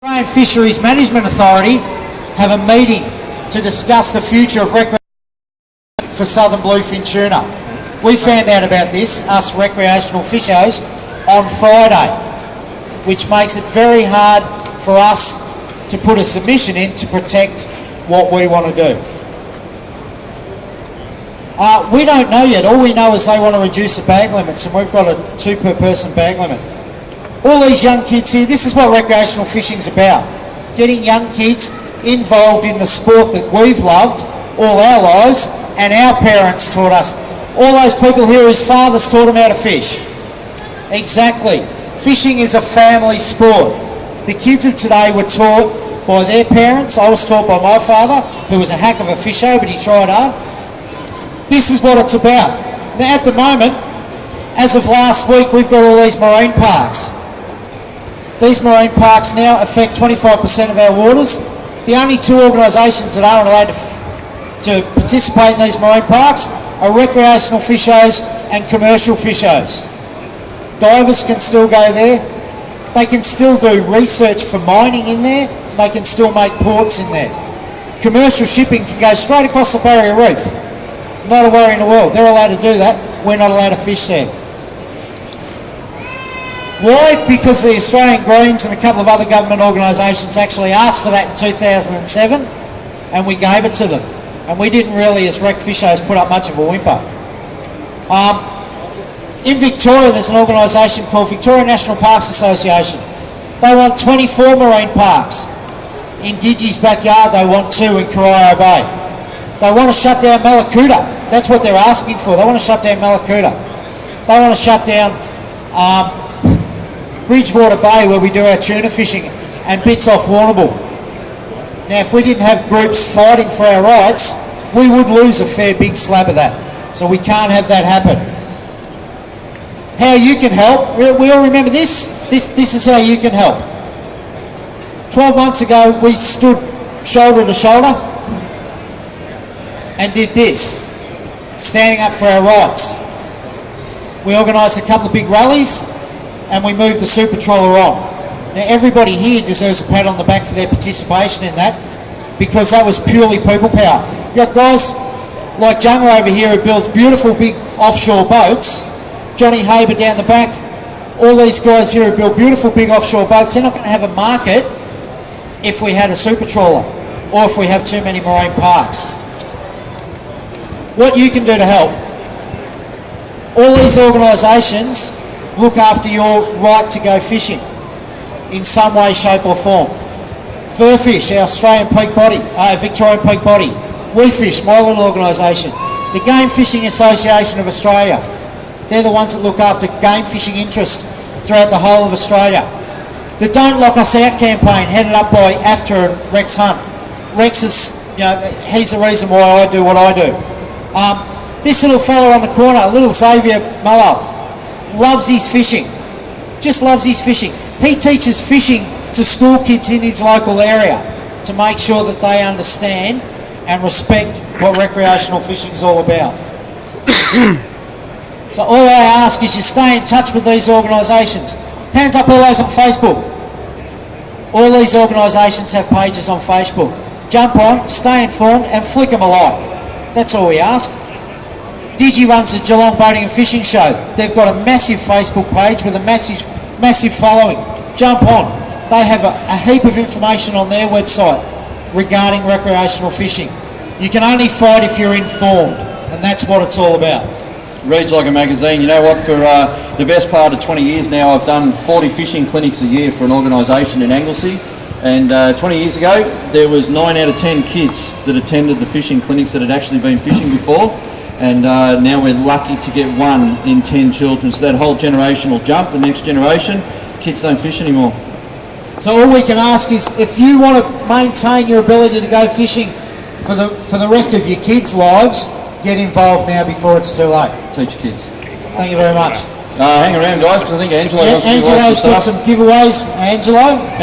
Australian Fisheries Management Authority have a meeting to discuss the future of recreation for southern bluefin tuna. We found out about this, us recreational fishers, on Friday, which makes it very hard for us to put a submission in to protect what we want to do. We don't know yet. All we know is they want to reduce the bag limits, and we've got a 2 per person bag limit. All these young kids here, this is what recreational fishing's about. Getting young kids involved in the sport that we've loved all our lives and our parents taught us. All those people here whose fathers taught them how to fish. Exactly. Fishing is a family sport. The kids of today were taught by their parents. I was taught by my father, who was a hack of a fisher, but he tried hard. This is what it's about. Now at the moment, as of last week, we've got all these marine parks. These marine parks now affect 25% of our waters. The only 2 organisations that aren't allowed to participate in these marine parks are recreational fishers and commercial fishers. Divers can still go there. They can still do research for mining in there. They can still make ports in there. Commercial shipping can go straight across the barrier reef. Not a worry in the world. They're allowed to do that. We're not allowed to fish there. Why? Because the Australian Greens and a couple of other government organisations actually asked for that in 2007, and we gave it to them. And we didn't really, as rec fishers, put up much of a whimper. In Victoria, there's an organisation called Victoria National Parks Association. They want 24 marine parks. In Digi's backyard, they want 2 in Corio Bay. They want to shut down Malakuta. That's what they're asking for. They want to shut down Malakuta. They want to shut down Bridgewater Bay, where we do our tuna fishing, and bits off Warrnambool. Now, if we didn't have groups fighting for our rights, we would lose a fair big slab of that. So we can't have that happen. How you can help, we all remember this? This is how you can help. 12 months ago, we stood shoulder to shoulder and did this, standing up for our rights. We organised a couple of big rallies, and we moved the super trawler on. Now everybody here deserves a pat on the back for their participation in that, because that was purely people power. You've got guys like Junga over here who builds beautiful big offshore boats, Johnny Haber down the back, all these guys here who build beautiful big offshore boats. They're not going to have a market if we had a super trawler, or if we have too many marine parks. What you can do to help, all these organisations look after your right to go fishing in some way, shape or form. Furfish, our Australian peak body, Victorian peak body. We Fish, my little organisation. The Game Fishing Association of Australia. They're the ones that look after game fishing interest throughout the whole of Australia. The Don't Lock Us Out campaign, headed up by AFTA and Rex Hunt. Rex is, he's the reason why I do what I do. This little fella on the corner, little Xavier Mullo, loves his fishing, just loves his fishing. He teaches fishing to school kids in his local area to make sure that they understand and respect what recreational fishing is all about. So all I ask is you stay in touch with these organisations. Hands up all those on Facebook. All these organisations have pages on Facebook. Jump on, stay informed and flick them a like. That's all we ask. Digi runs the Geelong Boating and Fishing Show. They've got a massive Facebook page with a massive following. Jump on. They have a heap of information on their website regarding recreational fishing. You can only fight if you're informed, and that's what it's all about. Reads like a magazine. You know what, for the best part of 20 years now, I've done 40 fishing clinics a year for an organisation in Anglesey. And 20 years ago, there was 9 out of 10 kids that attended the fishing clinics that had actually been fishing before. And now we're lucky to get 1 in 10 children. So that whole generation will jump, the next generation, kids don't fish anymore. So all we can ask is, if you want to maintain your ability to go fishing for the rest of your kids' lives, get involved now before it's too late. Teach your kids. Thank you very much. Hang around, guys, because I think Angelo wants to Angelo's got some giveaways. Angelo?